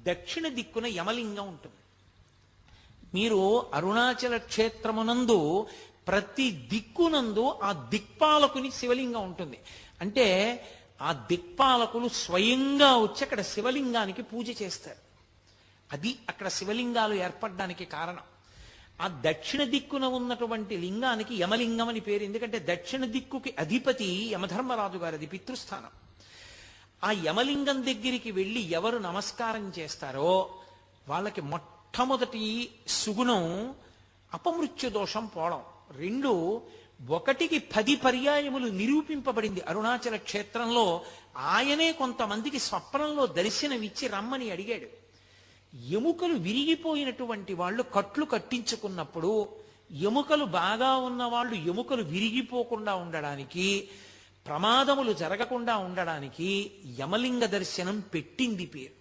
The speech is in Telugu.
దక్షిణ దిక్కున యమలింగం ఉంటుంది. మీరు అరుణాచల క్షేత్రమునందు ప్రతి దిక్కునందు ఆ దిక్పాలకుని శివలింగం ఉంటుంది. అంటే ఆ దిక్పాలకులు స్వయంగా వచ్చి అక్కడ శివలింగానికి పూజ చేస్తారు. అది అక్కడ శివలింగాలు ఏర్పడడానికి కారణం. ఆ దక్షిణ దిక్కున ఉన్నటువంటి లింగానికి యమలింగం అని పేరు. ఎందుకంటే దక్షిణ దిక్కుకి అధిపతి యమధర్మరాజు గారు, అది పితృస్థానం. ఆ యమలింగం దగ్గరికి వెళ్ళి ఎవరు నమస్కారం చేస్తారో వాళ్ళకి మొట్టమొదటి సుగుణం అపమృత్యు దోషం పోవడం. 2, 1కి 10 పర్యాయములు నిరూపింపబడింది అరుణాచల క్షేత్రంలో. ఆయనే కొంతమందికి స్వప్నంలో దర్శనమిచ్చి రమ్మని అడిగాడు. ఎముకలు విరిగిపోయినటువంటి వాళ్ళు కట్లు కట్టించుకున్నప్పుడు ఎముకలు బాగా ఉన్న వాళ్ళు ఎముకలు విరిగిపోకుండా ఉండడానికి, ప్రమాదములు జరగకుండా ఉండడానికి యమలింగ దర్శనం పెట్టింది పేరు.